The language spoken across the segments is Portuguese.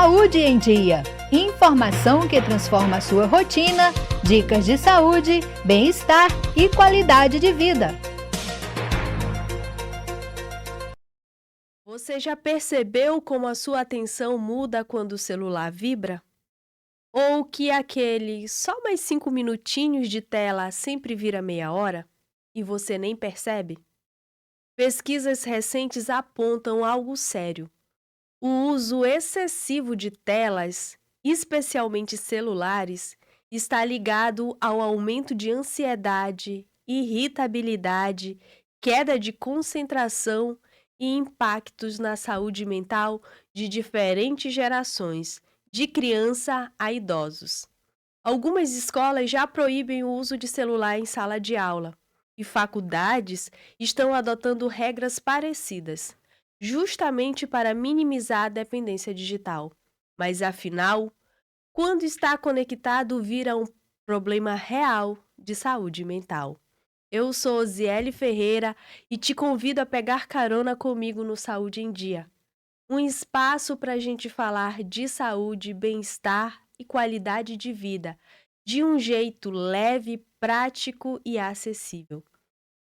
Saúde em Dia. Informação que transforma a sua rotina, dicas de saúde, bem-estar e qualidade de vida. Você já percebeu como a sua atenção muda quando o celular vibra? Ou que aquele só mais 5 minutinhos de tela sempre vira meia hora e você nem percebe? Pesquisas recentes apontam algo sério. O uso excessivo de telas, especialmente celulares, está ligado ao aumento de ansiedade, irritabilidade, queda de concentração e impactos na saúde mental de diferentes gerações, de criança a idosos. Algumas escolas já proíbem o uso de celular em sala de aula, e faculdades estão adotando regras parecidas, justamente para minimizar a dependência digital. Mas afinal, quando está conectado, vira um problema real de saúde mental. Eu sou Ziele Ferreira e te convido a pegar carona comigo no Saúde em Dia. Um espaço para a gente falar de saúde, bem-estar e qualidade de vida, de um jeito leve, prático e acessível.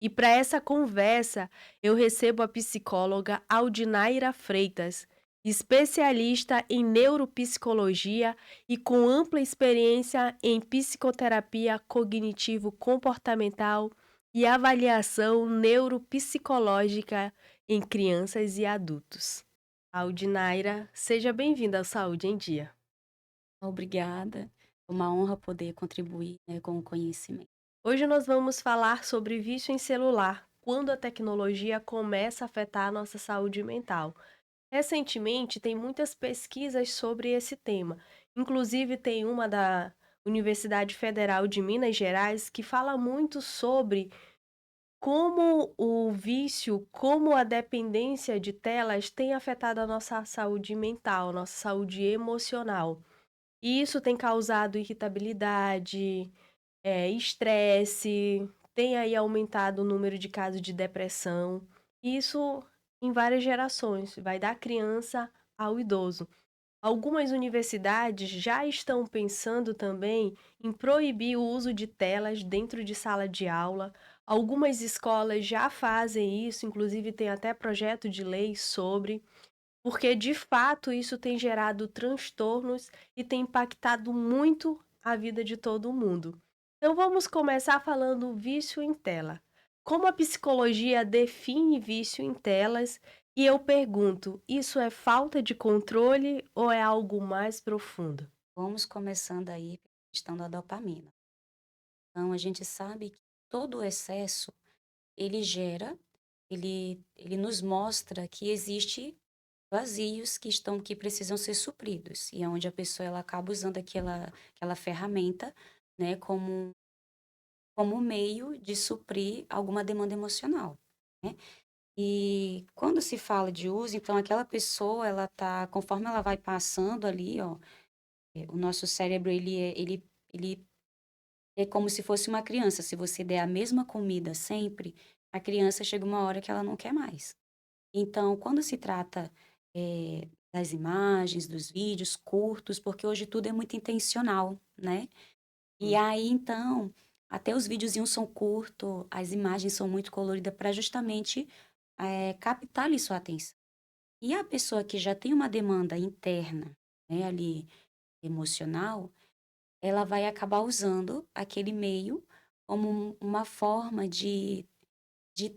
E para essa conversa, eu recebo a psicóloga Aldinaira Freitas, especialista em neuropsicologia e com ampla experiência em psicoterapia cognitivo-comportamental e avaliação neuropsicológica em crianças e adultos. Aldinaira, seja bem-vinda ao Saúde em Dia. Obrigada. É uma honra poder contribuir, com o conhecimento. Hoje nós vamos falar sobre vício em celular, quando a tecnologia começa a afetar a nossa saúde mental. Recentemente, tem muitas pesquisas sobre esse tema. Inclusive, tem uma da Universidade Federal de Minas Gerais que fala muito sobre como o vício, como a dependência de telas tem afetado a nossa saúde mental, nossa saúde emocional. E isso tem causado irritabilidade, estresse, tem aí aumentado o número de casos de depressão. Isso em várias gerações, vai da criança ao idoso. Algumas universidades já estão pensando também em proibir o uso de telas dentro de sala de aula. Algumas escolas já fazem isso, inclusive tem até projeto de lei sobre, porque de fato isso tem gerado transtornos e tem impactado muito a vida de todo mundo. Então vamos começar falando vício em tela. Como a psicologia define vício em telas? E eu pergunto, isso é falta de controle ou é algo mais profundo? Vamos começando aí pela questão da dopamina. Então, a gente sabe que todo o excesso, ele gera, ele nos mostra que existe vazios que precisam ser supridos. E é onde a pessoa ela acaba usando aquela ferramenta, né, como meio de suprir alguma demanda emocional, né? E quando se fala de uso, então aquela pessoa, ela tá, conforme ela vai passando ali, ó, o nosso cérebro, ele é como se fosse uma criança. Se você der a mesma comida sempre, a criança chega uma hora que ela não quer mais. Então, quando se trata, das imagens, dos vídeos curtos, porque hoje tudo é muito intencional, né? E aí, então, até os videozinhos são curtos, as imagens são muito coloridas para justamente, captar ali sua atenção. E a pessoa que já tem uma demanda interna, né, ali, emocional, ela vai acabar usando aquele meio como uma forma de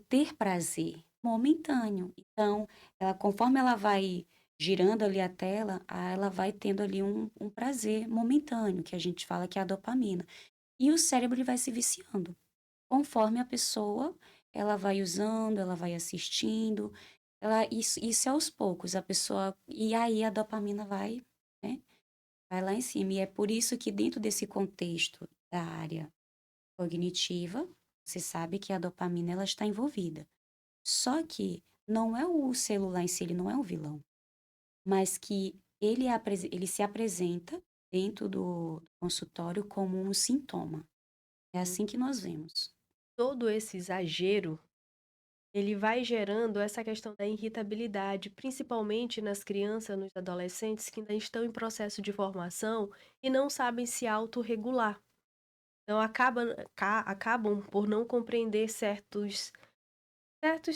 ter prazer momentâneo. Então, ela, conforme ela vai girando ali a tela, ela vai tendo ali um prazer momentâneo, que a gente fala que é a dopamina. E o cérebro ele vai se viciando. Conforme a pessoa, ela vai usando, ela vai assistindo, isso é aos poucos, a pessoa, e aí a dopamina vai, né, vai lá em cima. E é por isso que dentro desse contexto da área cognitiva, você sabe que a dopamina ela está envolvida. Só que não é o celular em si, ele não é um vilão, mas que ele se apresenta dentro do consultório como um sintoma. É assim que nós vemos. Todo esse exagero ele vai gerando essa questão da irritabilidade, principalmente nas crianças, nos adolescentes que ainda estão em processo de formação e não sabem se autorregular. Então acabam por não compreender certos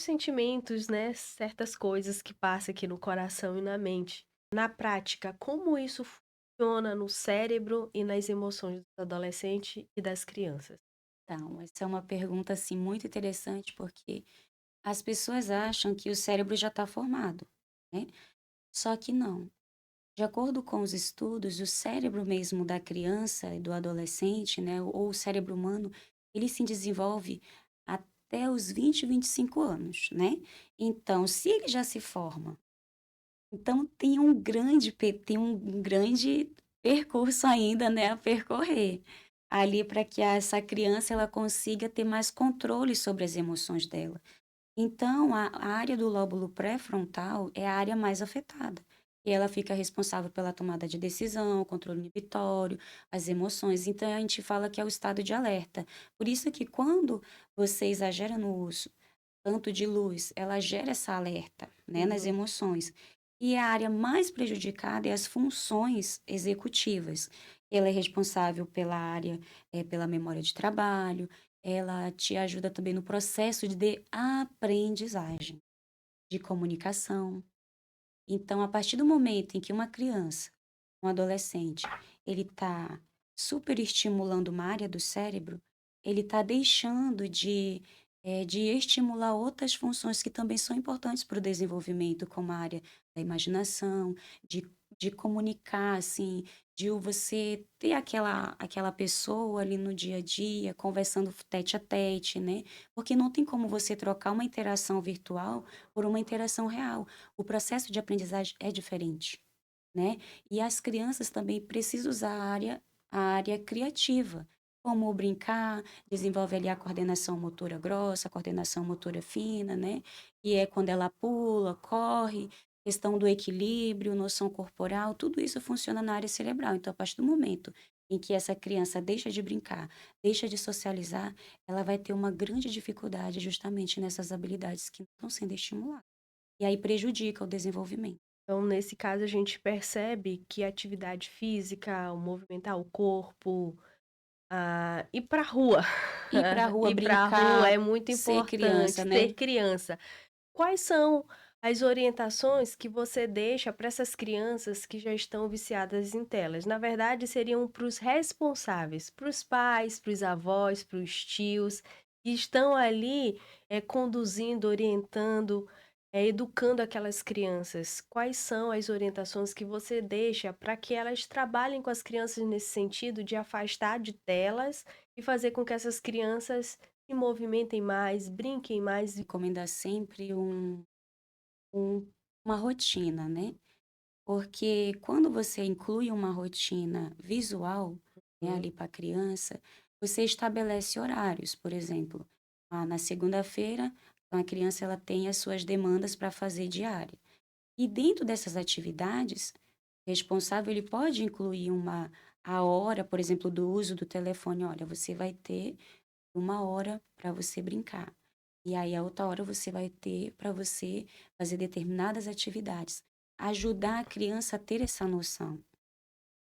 sentimentos, né, certas coisas que passam aqui no coração e na mente. Na prática, como isso funciona no cérebro e nas emoções dos adolescentes e das crianças? Então, essa é uma pergunta, assim, muito interessante, porque as pessoas acham que o cérebro já está formado, né? Só que não. De acordo com os estudos, o cérebro mesmo da criança e do adolescente, né, ou o cérebro humano, ele se desenvolve até os 20, 25 anos, né? Então, se ele já se forma, então tem um grande percurso ainda, né, a percorrer ali para que essa criança ela consiga ter mais controle sobre as emoções dela. Então, a área do lóbulo pré-frontal é a área mais afetada. E ela fica responsável pela tomada de decisão, controle inibitório, as emoções. Então, a gente fala que é o estado de alerta. Por isso que quando você exagera no uso, tanto de luz, ela gera essa alerta, né, nas Uhum. emoções. E a área mais prejudicada é as funções executivas. Ela é responsável pela área, pela memória de trabalho, ela te ajuda também no processo de aprendizagem, de comunicação. Então, a partir do momento em que uma criança, um adolescente, ele está superestimulando uma área do cérebro, ele está deixando de estimular outras funções que também são importantes para o desenvolvimento, como a área da imaginação, de, de comunicar, assim, de você ter aquela pessoa ali no dia a dia, conversando tete a tete, né? Porque não tem como você trocar uma interação virtual por uma interação real. O processo de aprendizagem é diferente, né? E as crianças também precisam usar a área criativa, como brincar, desenvolve ali a coordenação motora grossa, a coordenação motora fina, né? E é quando ela pula, corre, questão do equilíbrio, noção corporal, tudo isso funciona na área cerebral. Então, a partir do momento em que essa criança deixa de brincar, deixa de socializar, ela vai ter uma grande dificuldade justamente nessas habilidades que não estão sendo estimuladas. E aí prejudica o desenvolvimento. Então, nesse caso, a gente percebe que a atividade física, o movimentar o corpo, ir pra rua, Ir pra rua ir pra rua brincar, é muito ser importante, criança, né. ser criança. Quais são as orientações que você deixa para essas crianças que já estão viciadas em telas? Na verdade, seriam para os responsáveis, para os pais, para os avós, para os tios, que estão ali conduzindo, orientando, educando aquelas crianças. Quais são as orientações que você deixa para que elas trabalhem com as crianças nesse sentido de afastar de telas e fazer com que essas crianças se movimentem mais, brinquem mais. Recomendar sempre um uma rotina, né, porque quando você inclui uma rotina visual, né, Hum. ali para a criança, você estabelece horários, por exemplo, na segunda-feira, então a criança ela tem as suas demandas para fazer diária. E dentro dessas atividades, o responsável ele pode incluir a hora, por exemplo, do uso do telefone. Olha, você vai ter 1 hora para você brincar. E aí a outra hora você vai ter para você fazer determinadas atividades. Ajudar a criança a ter essa noção.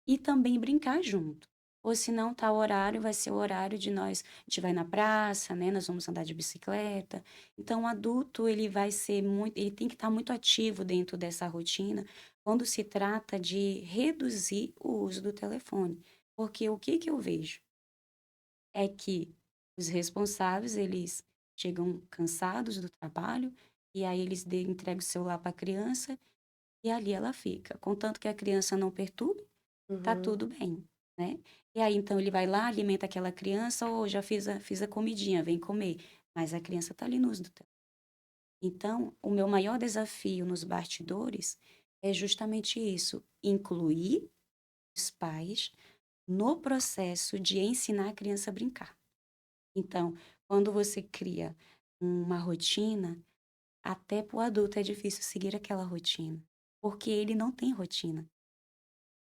E também brincar junto. Ou se não, tal horário vai ser o horário de a gente vai na praça, né? Nós vamos andar de bicicleta. Então, o adulto, ele tem que estar muito ativo dentro dessa rotina quando se trata de reduzir o uso do telefone. Porque o que eu vejo é que os responsáveis, eles chegam cansados do trabalho e aí eles entregam o celular para a criança e ali ela fica. Contanto que a criança não perturbe, tá Uhum. tudo bem, né. E aí, então, ele vai lá, alimenta aquela criança: "Ô, já fiz a comidinha, vem comer", mas a criança tá ali no uso do telefone. Então, o meu maior desafio nos bastidores é justamente isso, incluir os pais no processo de ensinar a criança a brincar. Então, quando você cria uma rotina, até para o adulto é difícil seguir aquela rotina, porque ele não tem rotina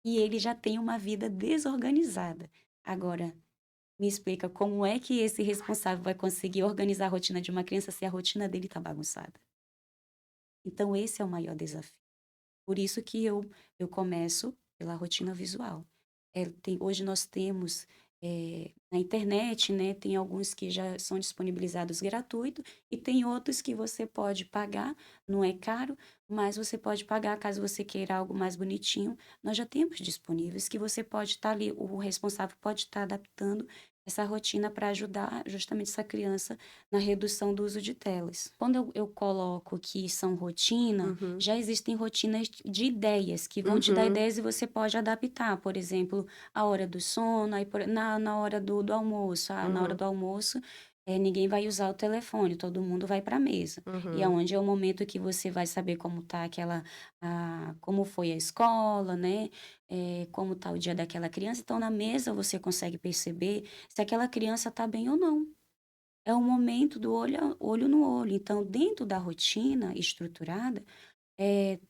e ele já tem uma vida desorganizada. Agora, Me explica como é que esse responsável vai conseguir organizar a rotina de uma criança se a rotina dele está bagunçada. Então esse é o maior desafio. Por isso que eu começo pela rotina visual. Hoje nós temos na internet, né, tem alguns que já são disponibilizados gratuito e tem outros que você pode pagar, não é caro, mas você pode pagar caso você queira algo mais bonitinho. Nós já temos disponíveis que você pode estar ali, o responsável pode estar adaptando essa rotina para ajudar justamente essa criança na redução do uso de telas. Quando eu coloco que são rotina, Uhum. já existem rotinas de ideias que vão te dar Uhum. ideias e você pode adaptar. Por exemplo, a hora do sono, aí na hora do almoço. Na hora Uhum. do almoço, ninguém vai usar o telefone, todo mundo vai para a mesa. E Uhum. aonde é o momento que você vai saber como tá como foi a escola, né? Como tá o dia daquela criança. Então, na mesa você consegue perceber se aquela criança tá bem ou não. É o momento do olho no olho. Então, dentro da rotina estruturada,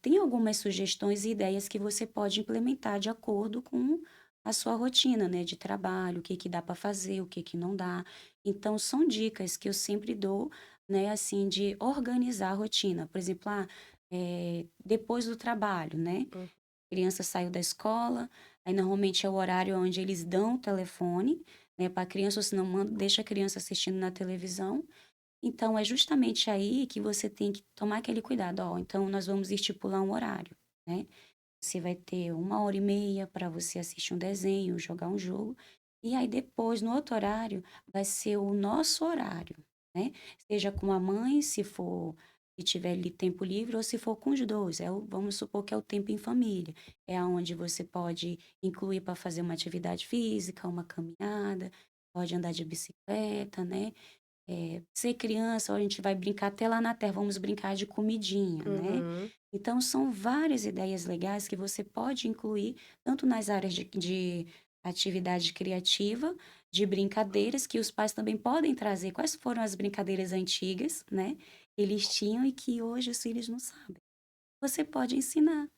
tem algumas sugestões e ideias que você pode implementar de acordo com a sua rotina, né, de trabalho, o que que dá para fazer, o que que não dá. Então, são dicas que eu sempre dou, né, assim, de organizar a rotina. Por exemplo, depois do trabalho, né? Uhum. Criança saiu da escola, aí normalmente é o horário onde eles dão o telefone, né, para a criança, ou se não, deixa a criança assistindo na televisão. Então, é justamente aí que você tem que tomar aquele cuidado. Ó, então, nós vamos estipular um horário, né? Você vai ter 1 hora e meia para você assistir um desenho, jogar um jogo. E aí, depois, no outro horário, vai ser o nosso horário, né? Seja com a mãe, se for, se tiver ali tempo livre, ou se for com os dois. Vamos supor que é o tempo em família. É onde você pode incluir para fazer uma atividade física, uma caminhada, pode andar de bicicleta, né? Ser criança, ó, a gente vai brincar até lá na terra, vamos brincar de comidinha, né? Uhum. Então, são várias ideias legais que você pode incluir, tanto nas áreas de atividade criativa, de brincadeiras, que os pais também podem trazer. Quais foram as brincadeiras antigas, né? Eles tinham e que hoje os filhos não sabem. Você pode ensinar.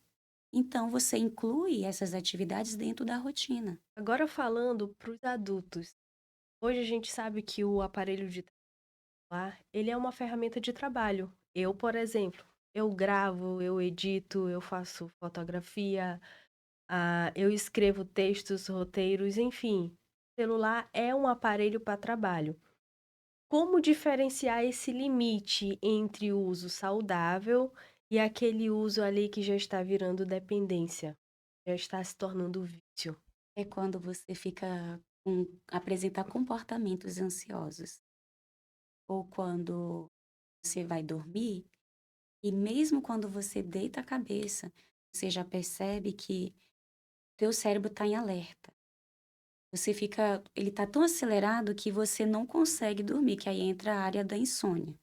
Então, você inclui essas atividades dentro da rotina. Agora falando para os adultos. Hoje a gente sabe que o aparelho de celular, ele é uma ferramenta de trabalho. Eu, por exemplo, eu gravo, eu edito, eu faço fotografia, eu escrevo textos, roteiros, enfim. O celular é um aparelho para trabalho. Como diferenciar esse limite entre o uso saudável e aquele uso ali que já está virando dependência, já está se tornando vício? É quando você apresentar comportamentos ansiosos. Ou quando você vai dormir, e mesmo quando você deita a cabeça, você já percebe que teu cérebro está em alerta. Ele está tão acelerado que você não consegue dormir, que aí entra a área da insônia,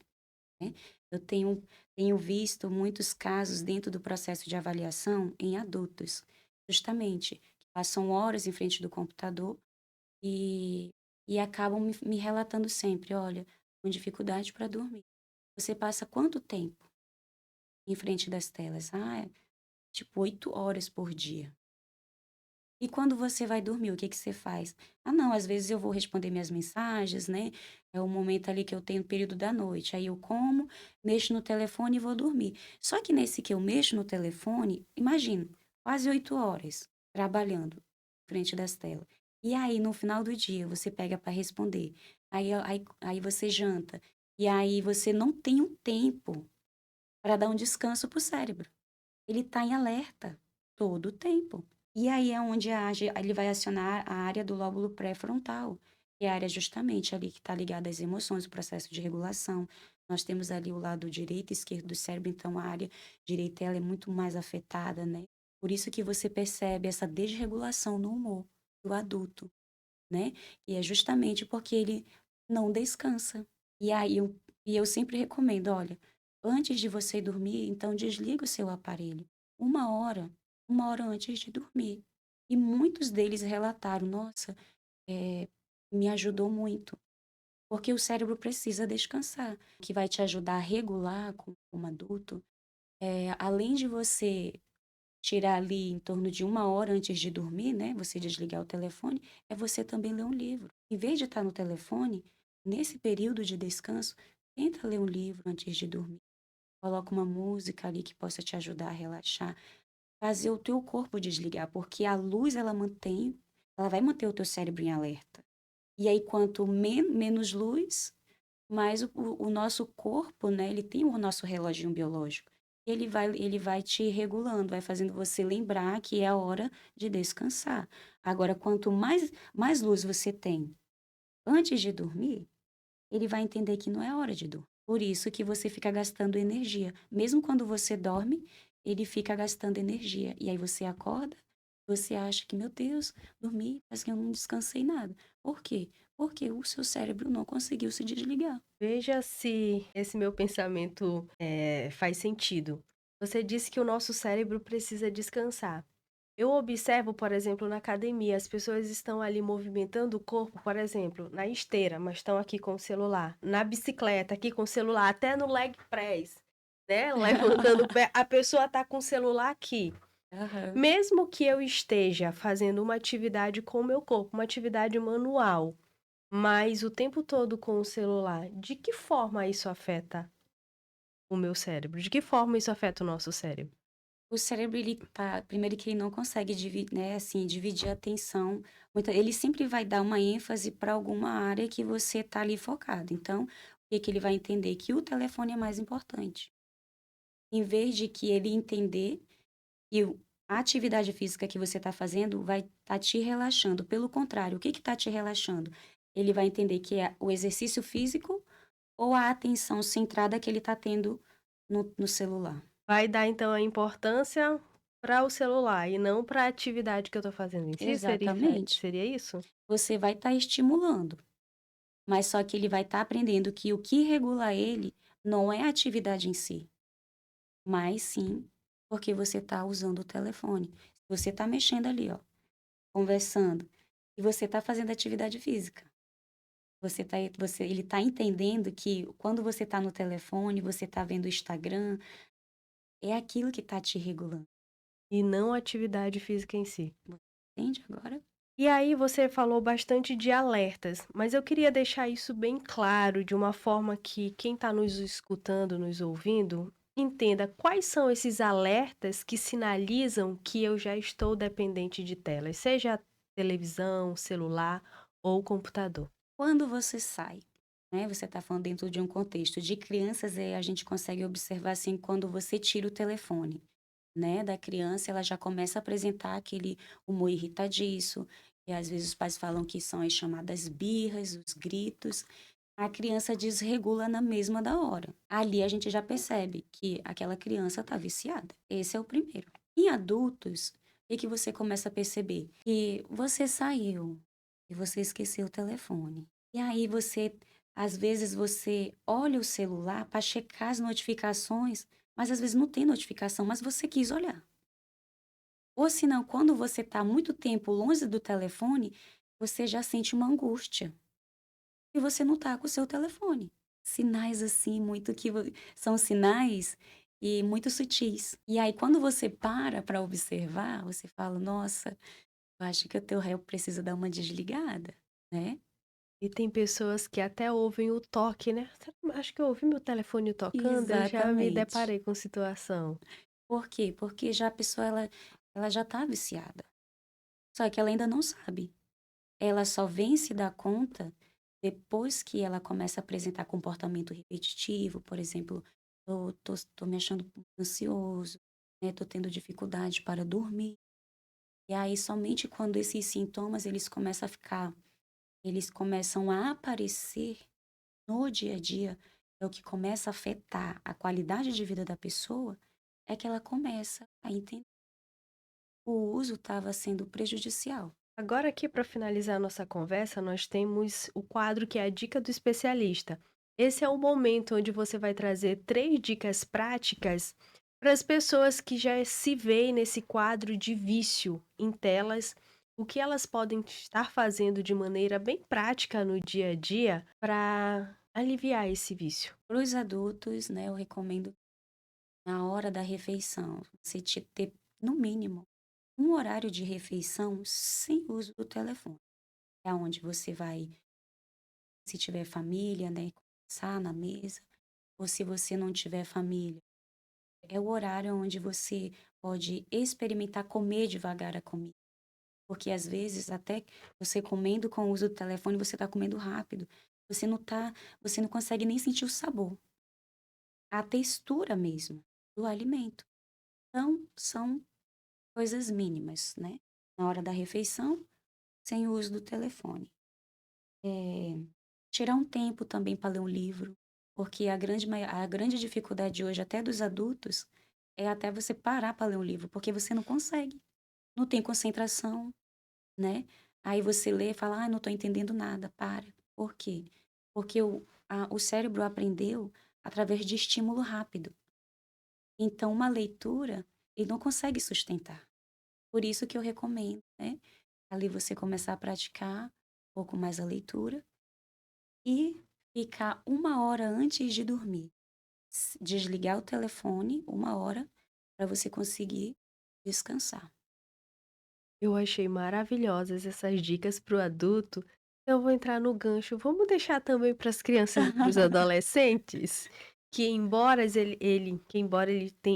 né? Eu tenho visto muitos casos dentro do processo de avaliação em adultos, justamente, que passam horas em frente do computador e, e acabam me relatando sempre, olha, com dificuldade para dormir. Você passa quanto tempo em frente das telas? Tipo 8 horas por dia. E quando você vai dormir, o que que você faz? Não, às vezes eu vou responder minhas mensagens, né? É o momento ali que eu tenho período da noite. Aí eu como, mexo no telefone e vou dormir. Só que nesse que eu mexo no telefone, imagina, quase 8 horas trabalhando em frente das telas. E aí, no final do dia, você pega para responder. Aí você janta. E aí você não tem um tempo para dar um descanso para o cérebro. Ele está em alerta todo o tempo. E aí é onde ele vai acionar a área do lóbulo pré-frontal, que é a área justamente ali que está ligada às emoções, o processo de regulação. Nós temos ali o lado direito e esquerdo do cérebro, então a área direita ela é muito mais afetada, né? Por isso que você percebe essa desregulação no humor do adulto, né? E é justamente porque ele não descansa. E eu sempre recomendo, olha, antes de você ir dormir, então desliga o seu aparelho. 1 hora, 1 hora antes de dormir. E muitos deles relataram, nossa, me ajudou muito. Porque o cérebro precisa descansar. O que vai te ajudar a regular como adulto, além de você tirar ali em torno de 1 hora antes de dormir, né? Você desligar o telefone, é você também ler um livro. Em vez de estar no telefone, nesse período de descanso, tenta ler um livro antes de dormir. Coloca uma música ali que possa te ajudar a relaxar, fazer o teu corpo desligar, porque a luz ela vai manter o teu cérebro em alerta. E aí, quanto menos luz, mais o nosso corpo, né, ele tem o nosso reloginho biológico. Ele vai te regulando, vai fazendo você lembrar que é a hora de descansar. Agora, quanto mais luz você tem antes de dormir, ele vai entender que não é hora de dormir. Por isso que você fica gastando energia. Mesmo quando você dorme, ele fica gastando energia. E aí você acorda, você acha que, meu Deus, dormi, parece que eu não descansei nada. Por quê? Porque o seu cérebro não conseguiu se desligar. Veja se esse meu pensamento faz sentido. Você disse que o nosso cérebro precisa descansar. Eu observo, por exemplo, na academia, as pessoas estão ali movimentando o corpo, por exemplo, na esteira, mas estão aqui com o celular, na bicicleta, aqui com o celular, até no leg press, né? Levantando o pé, a pessoa está com o celular aqui. Aham. Mesmo que eu esteja fazendo uma atividade com o meu corpo, uma atividade manual, mas o tempo todo com o celular, de que forma isso afeta o meu cérebro? De que forma isso afeta o nosso cérebro? O cérebro, ele tá, primeiro que ele não consegue dividir, né, assim, dividir a atenção. Ele sempre vai dar uma ênfase para alguma área que você tá ali focado. Então, o que que ele vai entender? Que o telefone é mais importante. Em vez de que ele entender que a atividade física que você está fazendo vai estar te relaxando. Pelo contrário, o que está te relaxando? Ele vai entender que é o exercício físico ou a atenção centrada que ele está tendo no celular. Vai dar então a importância para o celular e não para a atividade que eu estou fazendo em si? Exatamente. Seria isso? Você vai estar estimulando, mas só que ele vai estar aprendendo que o que regula ele não é a atividade em si, mas sim porque você está usando o telefone. Você está mexendo ali, ó, conversando, e você está fazendo atividade física. Ele está entendendo que quando você está no telefone, você está vendo o Instagram, é aquilo que está te regulando. E não a atividade física em si. Entende agora? E aí você falou bastante de alertas, mas eu queria deixar isso bem claro, de uma forma que quem está nos escutando, nos ouvindo, entenda quais são esses alertas que sinalizam que eu já estou dependente de telas, seja televisão, celular ou computador. Quando você sai, né? Você está falando dentro de um contexto de crianças, a gente consegue observar assim quando você tira o telefone, né? Da criança, ela já começa a apresentar aquele humor irritadiço, e às vezes os pais falam que são as chamadas birras, os gritos. A criança desregula na mesma da hora. Ali a gente já percebe que aquela criança está viciada. Esse é o primeiro. Em adultos, o que que você começa a perceber? Que você saiu e você esqueceu o telefone. E aí às vezes você olha o celular para checar as notificações, mas às vezes não tem notificação, mas você quis olhar. Ou senão, quando você está muito tempo longe do telefone, você já sente uma angústia e você não tá com o seu telefone. Sinais assim, são sinais e muito sutis. E aí, quando você para observar, você fala: nossa, eu acho que o teu réu precisa dar uma desligada, né? E tem pessoas que até ouvem o toque, né? Acho que eu ouvi meu telefone tocando, eu já me Exatamente. deparei com situação. Por quê? Porque já a pessoa, ela já tá viciada. Só que ela ainda não sabe. Ela só vem se dar conta depois que ela começa a apresentar comportamento repetitivo, por exemplo, tô me achando ansioso, né? Tô tendo dificuldade para dormir. E aí, somente quando esses sintomas eles começam a aparecer no dia a dia, é o que começa a afetar a qualidade de vida da pessoa, é que ela começa a entender que o uso estava sendo prejudicial. Agora aqui para finalizar a nossa conversa, nós temos o quadro que é a dica do especialista. Esse é o momento onde você vai trazer 3 dicas práticas para as pessoas que já se veem nesse quadro de vício em telas, o que elas podem estar fazendo de maneira bem prática no dia a dia para aliviar esse vício. Para os adultos, né, eu recomendo na hora da refeição, você ter, no mínimo, um horário de refeição sem uso do telefone. É onde você vai Se tiver família, né, conversar na mesa. Ou se você não tiver família, é o horário onde você pode experimentar comer devagar a comida. Porque às vezes, até você comendo com o uso do telefone, você está comendo rápido. Você não consegue nem sentir o sabor, a textura mesmo do alimento. Então, são coisas mínimas, né? Na hora da refeição, sem o uso do telefone. Tirar um tempo também para ler um livro, porque a grande dificuldade hoje, até dos adultos, é até você parar para ler um livro, porque você não consegue, não tem concentração, né? Aí você lê e fala, não estou entendendo nada, para. Por quê? Porque o cérebro aprendeu através de estímulo rápido. Então, uma leitura, ele não consegue sustentar. Por isso que eu recomendo, né? Ali você começar a praticar um pouco mais a leitura e ficar 1 hora antes de dormir. Desligar o telefone 1 hora para você conseguir descansar. Eu achei maravilhosas essas dicas para o adulto. Eu vou entrar no gancho. Vamos deixar também para as crianças e para os adolescentes, que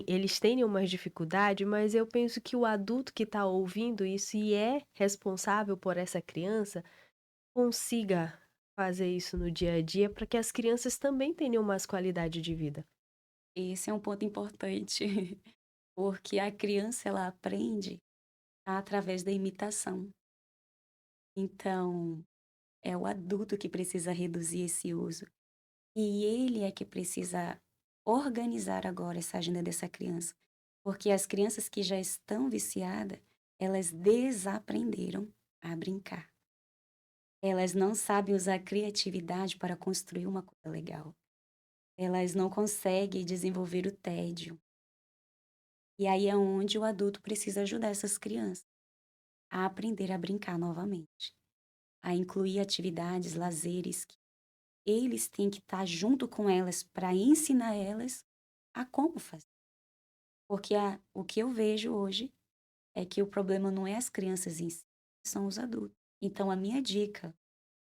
eles tenham mais dificuldade, mas eu penso que o adulto que está ouvindo isso e é responsável por essa criança consiga fazer isso no dia a dia para que as crianças também tenham mais qualidade de vida. Esse é um ponto importante, porque a criança ela aprende através da imitação. Então, é o adulto que precisa reduzir esse uso. E ele é que precisa organizar agora essa agenda dessa criança. Porque as crianças que já estão viciadas, elas desaprenderam a brincar. Elas não sabem usar a criatividade para construir uma coisa legal. Elas não conseguem desenvolver o tédio. E aí é onde o adulto precisa ajudar essas crianças a aprender a brincar novamente, a incluir atividades, lazeres, que eles têm que estar junto com elas para ensinar elas a como fazer. Porque o que eu vejo hoje é que o problema não é as crianças em si, são os adultos. Então, a minha dica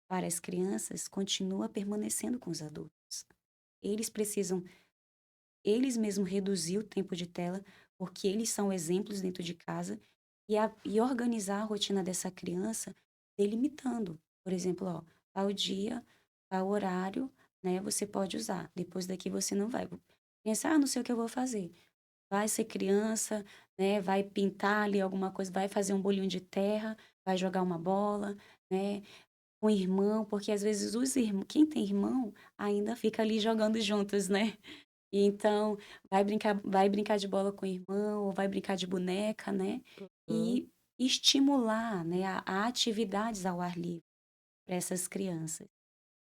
para as crianças continua permanecendo com os adultos. Eles precisam, eles mesmos reduzir o tempo de tela, porque eles são exemplos dentro de casa, e organizar a rotina dessa criança delimitando. Por exemplo, ao dia, ao horário, né, você pode usar. Depois daqui você não vai. Pensar, não sei o que eu vou fazer. Vai ser criança, né, vai pintar ali alguma coisa, vai fazer um bolinho de terra, vai jogar uma bola, né, com o irmão, porque às vezes quem tem irmão ainda fica ali jogando juntos, né? E então vai brincar de bola com o irmão, ou vai brincar de boneca, né? E estimular, né, a atividades ao ar livre para essas crianças.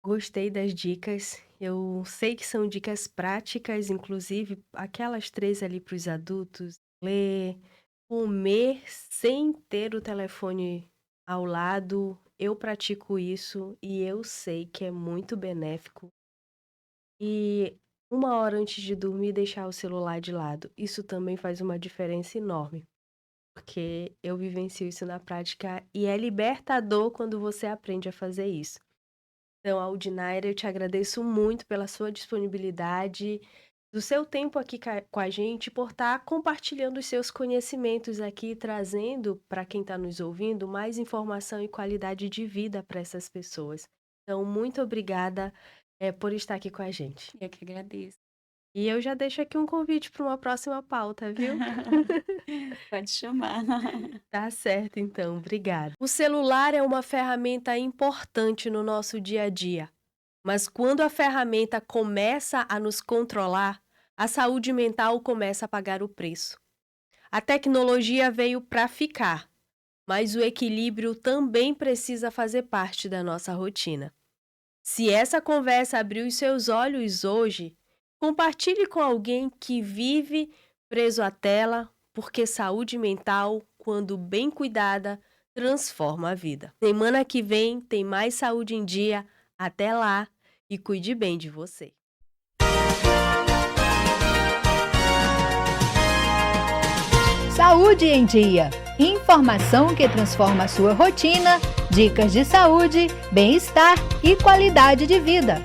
Gostei das dicas. Eu sei que são dicas práticas, inclusive aquelas 3 ali para os adultos: ler, comer sem ter o telefone ao lado. Eu pratico isso e eu sei que é muito benéfico. E 1 hora antes de dormir, deixar o celular de lado. Isso também faz uma diferença enorme, porque eu vivencio isso na prática e é libertador quando você aprende a fazer isso. Então, Aldinaira, eu te agradeço muito pela sua disponibilidade, do seu tempo aqui com a gente, por estar compartilhando os seus conhecimentos aqui, trazendo para quem está nos ouvindo mais informação e qualidade de vida para essas pessoas. Então, muito obrigada, por estar aqui com a gente. Eu que agradeço. E eu já deixo aqui um convite para uma próxima pauta, viu? Pode chamar. Tá certo, então, obrigada. O celular é uma ferramenta importante no nosso dia a dia, mas quando a ferramenta começa a nos controlar, a saúde mental começa a pagar o preço. A tecnologia veio para ficar, mas o equilíbrio também precisa fazer parte da nossa rotina. Se essa conversa abriu os seus olhos hoje, compartilhe com alguém que vive preso à tela, porque saúde mental, quando bem cuidada, transforma a vida. Semana que vem tem mais Saúde em Dia. Até lá e cuide bem de você. Saúde em Dia. Informação que transforma a sua rotina Dicas de saúde, bem-estar e qualidade de vida.